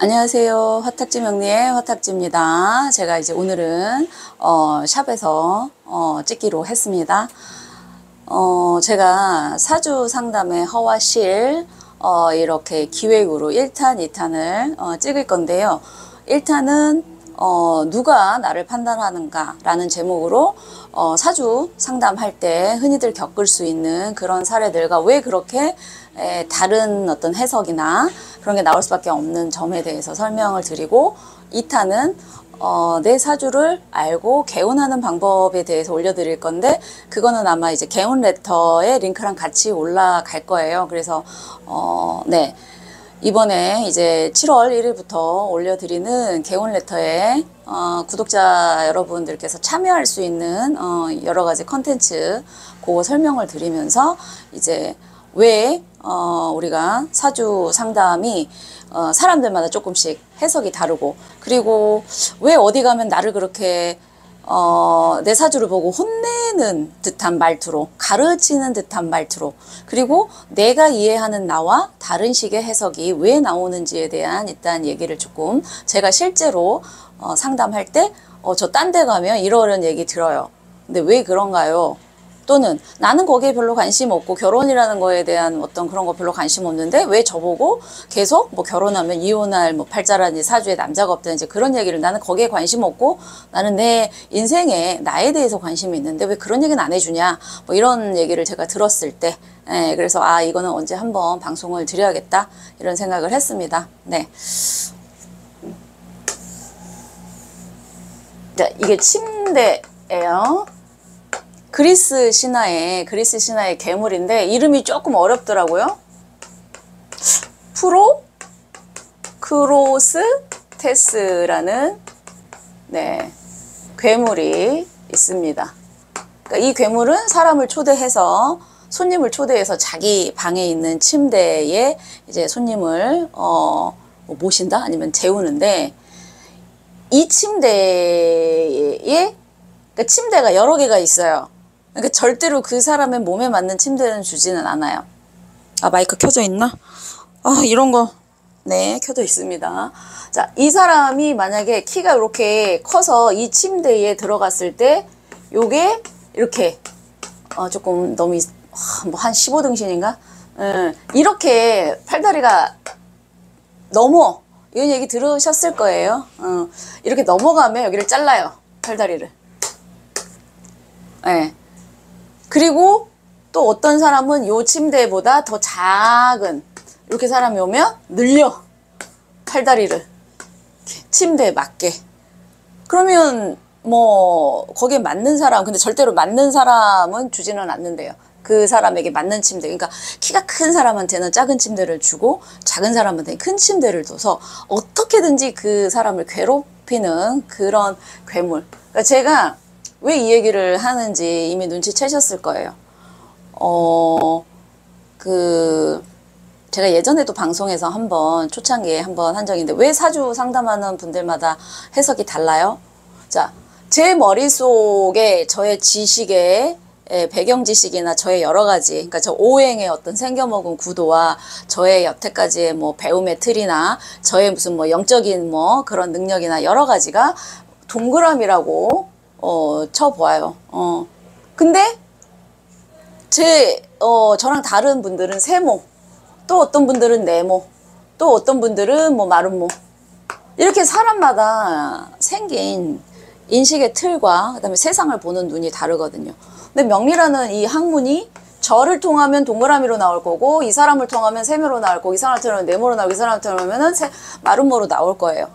안녕하세요. 화탁지 명리의 화탁지입니다. 제가 이제 오늘은 샵에서 찍기로 했습니다. 제가 사주 상담의 허와실 이렇게 기획으로 1탄, 2탄을 찍을 건데요. 1탄은 누가 나를 판단하는가 라는 제목으로 사주 상담할 때 흔히들 겪을 수 있는 그런 사례들과 왜 그렇게 다른 어떤 해석이나 그런 게 나올 수밖에 없는 점에 대해서 설명을 드리고, 2탄은 내 사주를 알고 개운하는 방법에 대해서 올려드릴 건데, 그거는 아마 이제 개운 레터의 링크랑 같이 올라갈 거예요. 그래서 네, 이번에 이제 7월 1일부터 올려드리는 개운 레터에 구독자 여러분들께서 참여할 수 있는 여러 가지 컨텐츠 그거 설명을 드리면서, 이제 왜 우리가 사주 상담이 사람들마다 조금씩 해석이 다르고, 그리고 왜 어디 가면 나를 그렇게 내 사주를 보고 혼내는 듯한 말투로, 가르치는 듯한 말투로, 그리고 내가 이해하는 나와 다른 식의 해석이 왜 나오는지에 대한 일단 얘기를 조금, 제가 실제로 상담할 때 저 딴 데 가면 이런 얘기 들어요. 근데 왜 그런가요? 또는 나는 거기에 별로 관심 없고 결혼이라는 거에 대한 어떤 그런 거 별로 관심 없는데 왜 저보고 계속 뭐 결혼하면 이혼할 뭐 팔자라든지 사주에 남자가 없다든지 그런 얘기를, 나는 거기에 관심 없고 나는 내 인생에 나에 대해서 관심이 있는데 왜 그런 얘기는 안 해주냐, 뭐 이런 얘기를 제가 들었을 때, 그래서 이거는 언제 한번 방송을 드려야겠다 이런 생각을 했습니다. 네. 자, 이게 침대예요. 그리스 신화의 괴물인데 이름이 조금 어렵더라고요. 프로크로스테스라는 괴물이 있습니다. 그러니까 이 괴물은 사람을 초대해서, 손님을 초대해서 자기 방에 있는 침대에 이제 손님을 모신다 아니면 재우는데, 이 침대에 그러니까 침대가 여러 개가 있어요. 그러니까 절대로 그 사람의 몸에 맞는 침대는 주지는 않아요. 마이크 켜져 있나? 이런 거. 네, 켜져 있습니다. 자, 이 사람이 만약에 키가 이렇게 커서 이 침대에 들어갔을 때 요게 이렇게 조금 너무 뭐 한 15등신인가? 이렇게 팔다리가 넘어. 이런 얘기 들으셨을 거예요. 이렇게 넘어가면 여기를 잘라요. 팔다리를. 네. 그리고 또 어떤 사람은 요 침대보다 더 작은 이렇게 사람이 오면 늘려 팔다리를 침대에 맞게. 그러면 뭐 거기에 맞는 사람, 근데 절대로 맞는 사람은 주지는 않는데요. 그 사람에게 맞는 침대, 그러니까 키가 큰 사람한테는 작은 침대를 주고 작은 사람한테는 큰 침대를 둬서 어떻게든지 그 사람을 괴롭히는 그런 괴물. 그러니까 제가 왜 이 얘기를 하는지 이미 눈치채셨을 거예요. 제가 예전에도 방송에서 한번 초창기에 한번 한 적이 있는데, 왜 사주 상담하는 분들마다 해석이 달라요? 자, 제 머릿속에 저의 지식에 배경 지식이나 저의 여러 가지, 그러니까 저 오행의 어떤 생겨먹은 구도와 저의 여태까지의 뭐 배움의 틀이나 저의 무슨 뭐 영적인 뭐 그런 능력이나 여러 가지가 동그라미라고 쳐보아요. 근데 저랑 다른 분들은 세모, 또 어떤 분들은 네모, 또 어떤 분들은 뭐 마름모, 이렇게 사람마다 생긴 인식의 틀과 그다음에 세상을 보는 눈이 다르거든요. 근데 명리라는 이 학문이 저를 통하면 동그라미로 나올 거고, 이 사람을 통하면 세모로 나올 거고, 이 사람을 통하면 네모로 나오고, 이 사람을 통하면 마름모로 나올 거예요.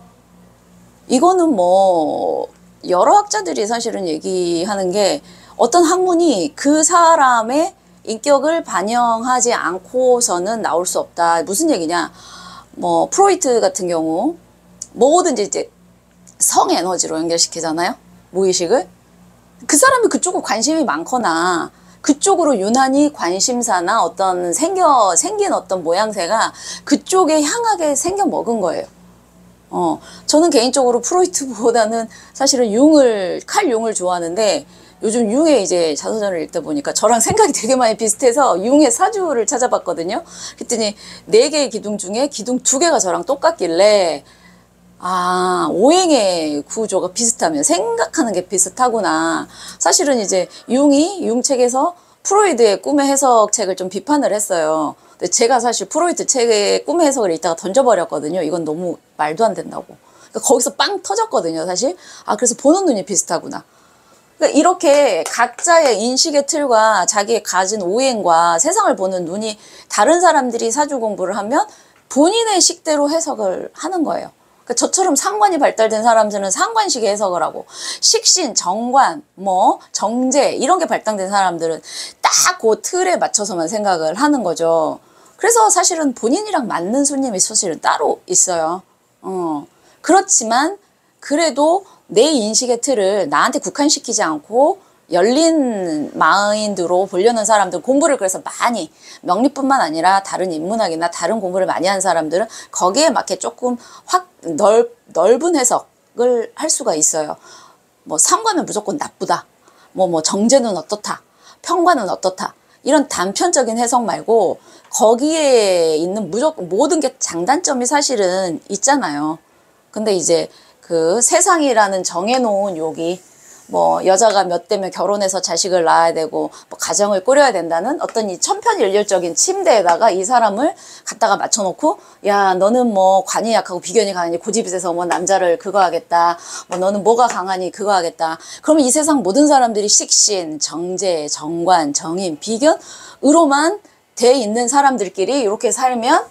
이거는 뭐 여러 학자들이 사실은 얘기하는 게, 어떤 학문이 그 사람의 인격을 반영하지 않고서는 나올 수 없다. 무슨 얘기냐? 뭐 프로이트 같은 경우 뭐든지 이제 성 에너지로 연결시키잖아요. 무의식을. 그 사람이 그쪽으로 관심이 많거나 그쪽으로 유난히 관심사나 어떤 생긴 어떤 모양새가 그쪽에 향하게 생겨 먹은 거예요. 저는 개인적으로 프로이트보다는 사실은 칼 융을 좋아하는데, 요즘 융의 이제 자서전을 읽다 보니까 저랑 생각이 되게 많이 비슷해서 융의 사주를 찾아봤거든요. 그랬더니 4개의 기둥 중에 기둥 2개가 저랑 똑같길래 아, 오행의 구조가 비슷하면 생각하는 게 비슷하구나. 사실은 이제 융이 융책에서 프로이드의 꿈의 해석책을 좀 비판을 했어요. 근데 제가 사실 프로이드 책의 꿈의 해석을 읽다가 던져버렸거든요. 이건 너무 말도 안 된다고. 그러니까 거기서 빵 터졌거든요, 사실. 아, 그래서 보는 눈이 비슷하구나. 그러니까 이렇게 각자의 인식의 틀과 자기의 가진 오행과 세상을 보는 눈이 다른 사람들이 사주 공부를 하면 본인의 식대로 해석을 하는 거예요. 그러니까 저처럼 상관이 발달된 사람들은 상관식의 해석을 하고, 식신, 정관, 뭐 정제 이런 게 발달된 사람들은 딱 그 틀에 맞춰서만 생각을 하는 거죠. 그래서 사실은 본인이랑 맞는 손님이 사실은 따로 있어요. 그렇지만 그래도 내 인식의 틀을 나한테 국한시키지 않고 열린 마인드로 보려는 사람들, 공부를 그래서 많이, 명리뿐만 아니라 다른 인문학이나 다른 공부를 많이 한 사람들은 거기에 맞게 조금 넓은 해석을 할 수가 있어요. 뭐 상관은 무조건 나쁘다, 뭐 정제는 어떻다, 평관은 어떻다, 이런 단편적인 해석 말고 거기에 있는 무조건 모든 게 장단점이 사실은 있잖아요. 근데 이제 그 세상이라는 정해놓은 욕이 뭐 여자가 몇 대면 결혼해서 자식을 낳아야 되고 뭐 가정을 꾸려야 된다는 어떤 이 천편일률적인 침대에다가 이 사람을 갖다가 맞춰놓고, 야 너는 뭐 관이 약하고 비견이 강하니 고집이 세서 뭐 남자를 그거 하겠다, 뭐 너는 뭐가 강하니 그거 하겠다. 그러면 이 세상 모든 사람들이 식신, 정제, 정관, 정인, 비견으로만 돼 있는 사람들끼리 이렇게 살면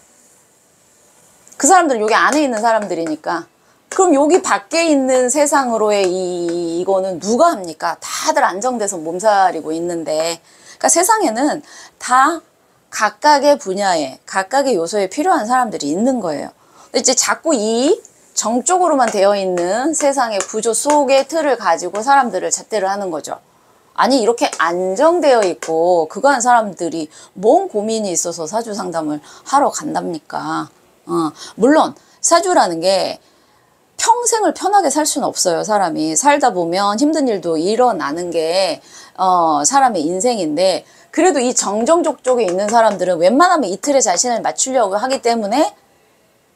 그 사람들은 여기 안에 있는 사람들이니까, 그럼 여기 밖에 있는 세상으로의 이거는 누가 합니까? 다들 안정돼서 몸살이고 있는데. 그러니까 세상에는 다 각각의 분야에, 각각의 요소에 필요한 사람들이 있는 거예요. 근데 이제 자꾸 이 정적으로만 되어 있는 세상의 구조 속의 틀을 가지고 사람들을 잣대를 하는 거죠. 아니, 이렇게 안정되어 있고 그거 한 사람들이 뭔 고민이 있어서 사주 상담을 하러 간답니까? 물론 사주라는 게 평생을 편하게 살 수는 없어요. 사람이 살다 보면 힘든 일도 일어나는 게 사람의 인생인데, 그래도 이 정정족 쪽에 있는 사람들은 웬만하면 이 틀에 자신을 맞추려고 하기 때문에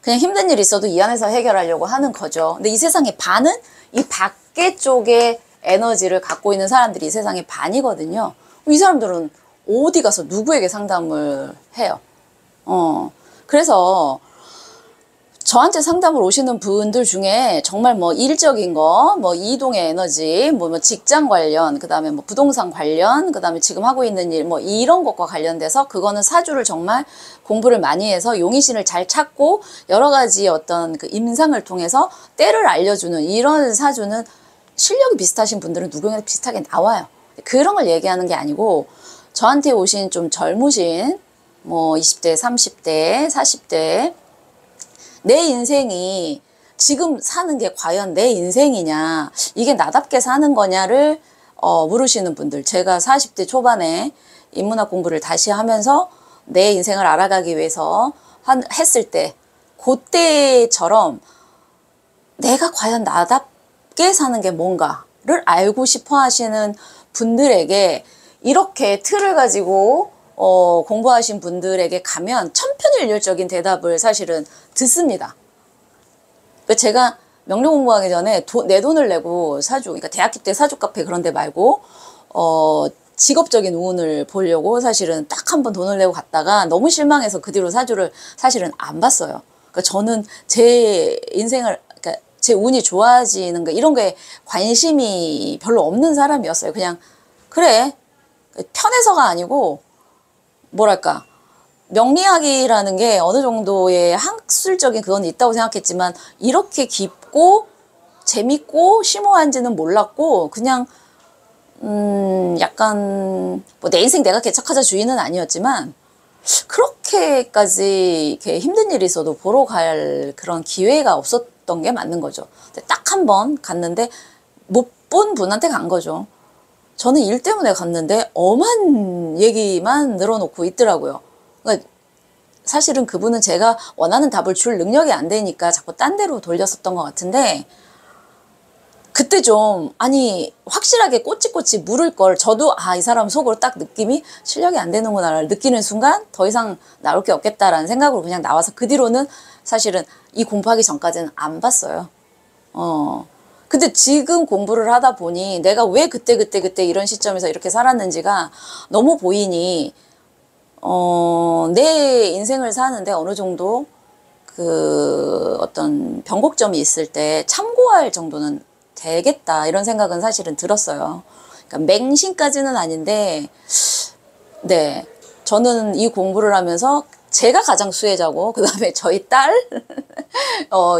그냥 힘든 일이 있어도 이 안에서 해결하려고 하는 거죠. 근데 이 세상의 반은 이 밖에 쪽에 에너지를 갖고 있는 사람들이 이 세상의 반이거든요. 이 사람들은 어디 가서 누구에게 상담을 해요? 그래서 저한테 상담을 오시는 분들 중에 정말 뭐 일적인 거, 뭐 이동의 에너지, 뭐 직장 관련, 그 다음에 뭐 부동산 관련, 그 다음에 지금 하고 있는 일, 뭐 이런 것과 관련돼서 그거는 사주를 정말 공부를 많이 해서 용의신을 잘 찾고 여러 가지 어떤 그 임상을 통해서 때를 알려주는 이런 사주는 실력이 비슷하신 분들은 누구나 비슷하게 나와요. 그런 걸 얘기하는 게 아니고, 저한테 오신 좀 젊으신 뭐 20대, 30대, 40대, 내 인생이 지금 사는 게 과연 내 인생이냐, 이게 나답게 사는 거냐를 물으시는 분들. 제가 40대 초반에 인문학 공부를 다시 하면서 내 인생을 알아가기 위해서 했을 때, 그때처럼 내가 과연 나답게 사는 게 뭔가를 알고 싶어 하시는 분들에게 이렇게 틀을 가지고 공부하신 분들에게 가면 천편일률적인 대답을 사실은 듣습니다. 제가 명리 공부하기 전에 내 돈을 내고 사주, 그러니까 대학교 때 사주 카페 그런 데 말고 직업적인 운을 보려고 사실은 딱 한 번 돈을 내고 갔다가 너무 실망해서 그 뒤로 사주를 사실은 안 봤어요. 그러니까 저는 제 인생을, 그러니까 제 운이 좋아지는 거 이런 거에 관심이 별로 없는 사람이었어요. 그냥 그래, 편해서가 아니고 뭐랄까, 명리학이라는 게 어느 정도의 학술적인 그건 있다고 생각했지만 이렇게 깊고 재밌고 심오한지는 몰랐고, 그냥 약간 뭐 내 인생 내가 개척하자 주의는 아니었지만 그렇게까지 이렇게 힘든 일이 있어도 보러 갈 그런 기회가 없었던 게 맞는 거죠. 딱 한 번 갔는데 못 본 분한테 간 거죠. 저는 일 때문에 갔는데 엄한 얘기만 늘어놓고 있더라고요. 그러니까 사실은 그분은 제가 원하는 답을 줄 능력이 안 되니까 자꾸 딴 데로 돌렸었던 것 같은데, 그때 좀 아니 확실하게 꼬치꼬치 물을 걸 저도 이 사람 속으로 딱 느낌이 실력이 안 되는구나를 느끼는 순간 더 이상 나올 게 없겠다라는 생각으로 그냥 나와서 그 뒤로는 사실은 이 공부하기 전까지는 안 봤어요. 근데 지금 공부를 하다 보니 내가 왜 그때 이런 시점에서 이렇게 살았는지가 너무 보이니 내 인생을 사는데 어느 정도 그 어떤 변곡점이 있을 때 참고할 정도는 되겠다 이런 생각은 사실은 들었어요. 그러니까 맹신까지는 아닌데 네 저는 이 공부를 하면서 제가 가장 수혜자고 그 다음에 저희 딸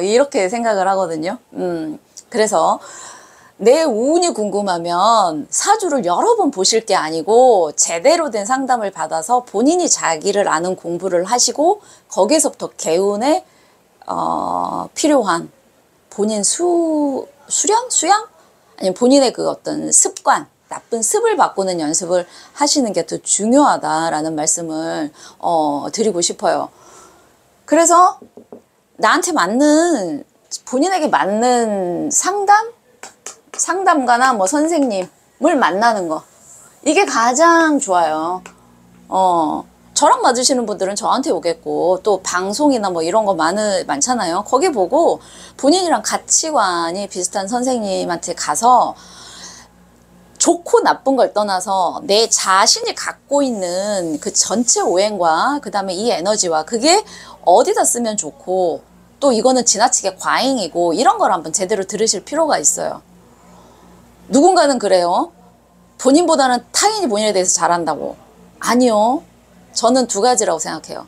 이렇게 생각을 하거든요. 그래서 내 운이 궁금하면 사주를 여러 번 보실 게 아니고 제대로 된 상담을 받아서 본인이 자기를 아는 공부를 하시고 거기에서부터 개운에 필요한 본인 수련? 수양? 아니면 본인의 그 어떤 습관, 나쁜 습을 바꾸는 연습을 하시는 게 더 중요하다라는 말씀을 드리고 싶어요. 그래서 나한테 맞는 본인에게 맞는 상담가나 뭐 선생님을 만나는 거 이게 가장 좋아요. 저랑 맞으시는 분들은 저한테 오겠고 또 방송이나 뭐 이런 거 많잖아요. 거기 보고 본인이랑 가치관이 비슷한 선생님한테 가서 좋고 나쁜 걸 떠나서 내 자신이 갖고 있는 그 전체 오행과 그 다음에 이 에너지와 그게 어디다 쓰면 좋고 또 이거는 지나치게 과잉이고 이런 걸 한번 제대로 들으실 필요가 있어요. 누군가는 그래요. 본인보다는 타인이 본인에 대해서 잘한다고. 아니요. 저는 두 가지라고 생각해요.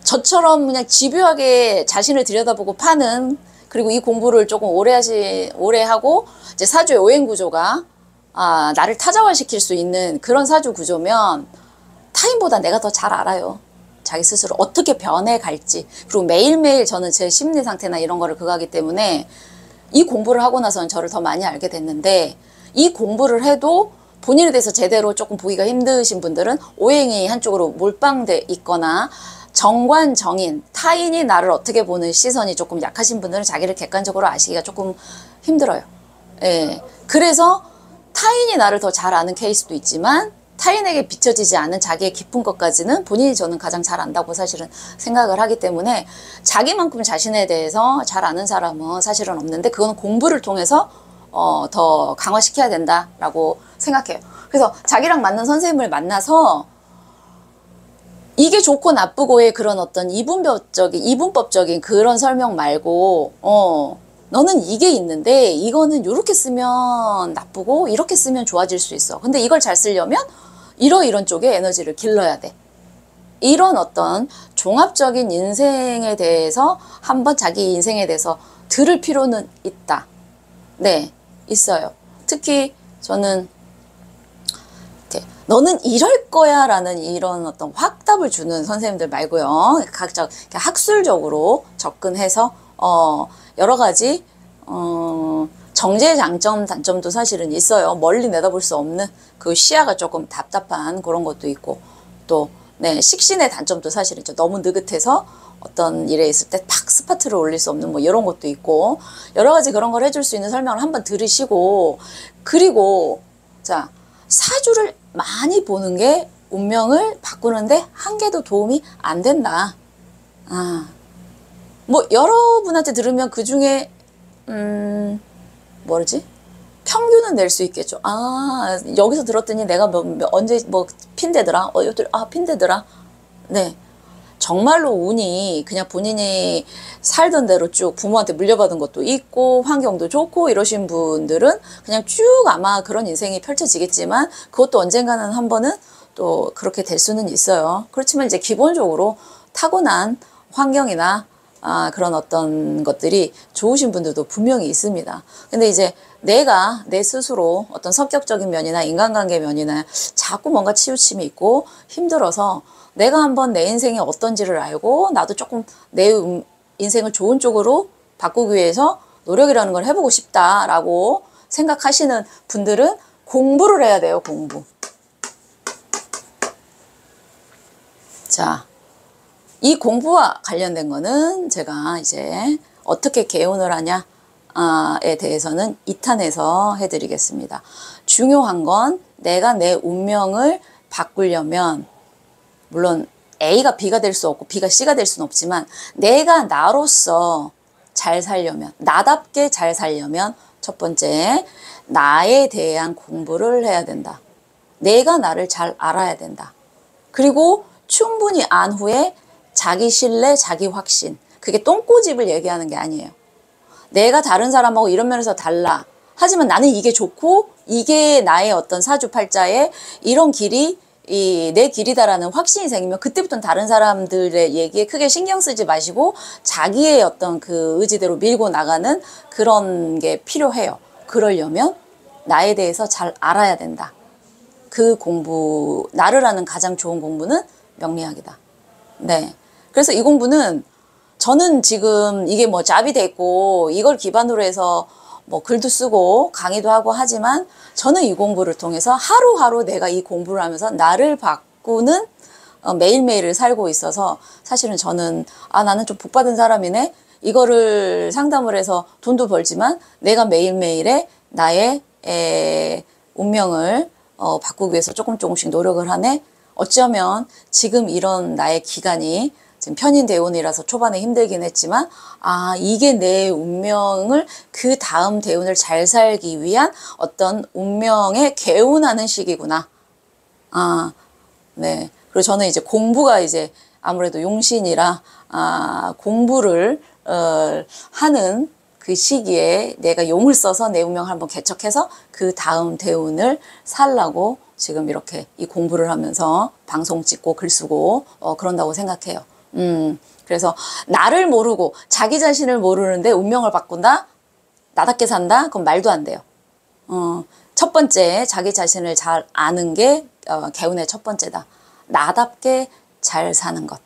저처럼 그냥 집요하게 자신을 들여다보고 파는 그리고 이 공부를 조금 오래 하고 이제 사주의 오행 구조가 나를 타자화시킬 수 있는 그런 사주 구조면 타인보다 내가 더 잘 알아요. 자기 스스로 어떻게 변해갈지. 그리고 매일매일 저는 제 심리 상태나 이런 거를 그거 하기 때문에 이 공부를 하고 나서는 저를 더 많이 알게 됐는데 이 공부를 해도 본인에 대해서 제대로 조금 보기가 힘드신 분들은 오행이 한쪽으로 몰빵돼 있거나 정관정인, 타인이 나를 어떻게 보는 시선이 조금 약하신 분들은 자기를 객관적으로 아시기가 조금 힘들어요. 예. 그래서 타인이 나를 더 잘 아는 케이스도 있지만 타인에게 비춰지지 않은 자기의 깊은 것까지는 본인이 저는 가장 잘 안다고 사실은 생각을 하기 때문에 자기만큼 자신에 대해서 잘 아는 사람은 사실은 없는데 그건 공부를 통해서 더 강화시켜야 된다라고 생각해요. 그래서 자기랑 맞는 선생님을 만나서 이게 좋고 나쁘고의 그런 어떤 이분법적인 그런 설명 말고 너는 이게 있는데 이거는 이렇게 쓰면 나쁘고 이렇게 쓰면 좋아질 수 있어. 근데 이걸 잘 쓰려면 이런 쪽에 에너지를 길러야 돼. 이런 어떤 종합적인 인생에 대해서 한번 자기 인생에 대해서 들을 필요는 있다. 네, 있어요. 특히 저는 너는 이럴 거야 라는 이런 어떤 확답을 주는 선생님들 말고요. 각자 학술적으로 접근해서 여러 가지 정제의 장점, 단점도 사실은 있어요. 멀리 내다볼 수 없는 그 시야가 조금 답답한 그런 것도 있고 또 네, 식신의 단점도 사실은 너무 느긋해서 어떤 일에 있을 때 팍 스파트를 올릴 수 없는 뭐 이런 것도 있고 여러 가지 그런 걸 해줄 수 있는 설명을 한번 들으시고 그리고 자 사주를 많이 보는 게 운명을 바꾸는데 한 개도 도움이 안 된다. 뭐 여러분한테 들으면 그 중에 뭐지? 평균은 낼 수 있겠죠. 여기서 들었더니 내가 언제 핀대더라. 핀대더라. 네. 정말로 운이 그냥 본인이 살던 대로 쭉 부모한테 물려받은 것도 있고 환경도 좋고 이러신 분들은 그냥 쭉 아마 그런 인생이 펼쳐지겠지만 그것도 언젠가는 한 번은 또 그렇게 될 수는 있어요. 그렇지만 이제 기본적으로 타고난 환경이나 그런 어떤 것들이 좋으신 분들도 분명히 있습니다. 근데 이제 내가 내 스스로 어떤 성격적인 면이나 인간관계 면이나 자꾸 뭔가 치우침이 있고 힘들어서 내가 한번 내 인생이 어떤지를 알고 나도 조금 내 인생을 좋은 쪽으로 바꾸기 위해서 노력이라는 걸 해보고 싶다라고 생각하시는 분들은 공부를 해야 돼요. 공부. 자, 이 공부와 관련된 거는 제가 이제 어떻게 개운을 하냐 에 대해서는 2탄에서 해드리겠습니다. 중요한 건 내가 내 운명을 바꾸려면 물론 A가 B가 될 수 없고 B가 C가 될 수는 없지만 내가 나로서 잘 살려면 나답게 잘 살려면 첫 번째 나에 대한 공부를 해야 된다. 내가 나를 잘 알아야 된다. 그리고 충분히 안 후에 자기 신뢰, 자기 확신. 그게 똥꼬집을 얘기하는 게 아니에요. 내가 다른 사람하고 이런 면에서 달라. 하지만 나는 이게 좋고 이게 나의 어떤 사주팔자에 이런 길이 내 길이다라는 확신이 생기면 그때부터는 다른 사람들의 얘기에 크게 신경 쓰지 마시고 자기의 어떤 그 의지대로 밀고 나가는 그런 게 필요해요. 그러려면 나에 대해서 잘 알아야 된다. 그 공부, 나를 아는 가장 좋은 공부는 명리학이다. 네. 그래서 이 공부는 저는 지금 이게 뭐 잡이 됐고 이걸 기반으로 해서 뭐 글도 쓰고 강의도 하고 하지만 저는 이 공부를 통해서 하루하루 내가 이 공부를 하면서 나를 바꾸는 매일매일을 살고 있어서 사실은 저는 나는 좀 복받은 사람이네. 이거를 상담을 해서 돈도 벌지만 내가 매일매일의 나의 운명을 바꾸기 위해서 조금씩 노력을 하네. 어쩌면 지금 이런 나의 기간이 지금 편인 대운이라서 초반에 힘들긴 했지만 이게 내 운명을 그 다음 대운을 잘 살기 위한 어떤 운명에 개운하는 시기구나. 네. 그리고 저는 이제 공부가 이제 아무래도 용신이라 공부를 하는 그 시기에 내가 용을 써서 내 운명을 한번 개척해서 그 다음 대운을 살라고 지금 이렇게 이 공부를 하면서 방송 찍고 글 쓰고 그런다고 생각해요. 그래서 나를 모르고 자기 자신을 모르는데 운명을 바꾼다? 나답게 산다? 그건 말도 안 돼요. 첫 번째 자기 자신을 잘 아는 게 개운의 첫 번째다. 나답게 잘 사는 것.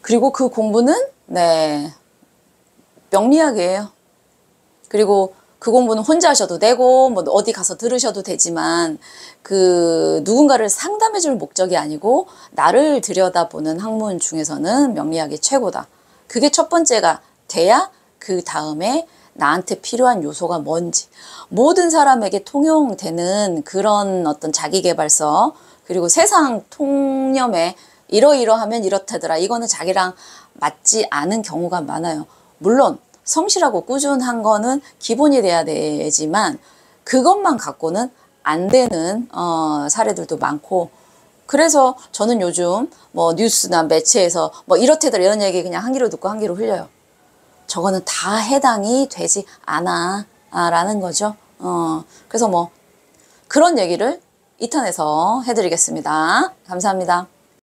그리고 그 공부는 네 명리학이에요. 그리고 그 공부는 혼자 하셔도 되고 뭐 어디 가서 들으셔도 되지만 그 누군가를 상담해 줄 목적이 아니고 나를 들여다보는 학문 중에서는 명리학이 최고다. 그게 첫 번째가 돼야 그 다음에 나한테 필요한 요소가 뭔지 모든 사람에게 통용되는 그런 어떤 자기계발서 그리고 세상 통념에 이러이러하면 이렇다더라. 이거는 자기랑 맞지 않은 경우가 많아요. 물론 성실하고 꾸준한 거는 기본이 돼야 되지만 그것만 갖고는 안 되는 사례들도 많고 그래서 저는 요즘 뭐 뉴스나 매체에서 뭐 이렇다더라 이런 얘기 그냥 한 귀로 듣고 한 귀로 흘려요. 저거는 다 해당이 되지 않아 라는 거죠. 그래서 뭐 그런 얘기를 2탄에서 해드리겠습니다. 감사합니다.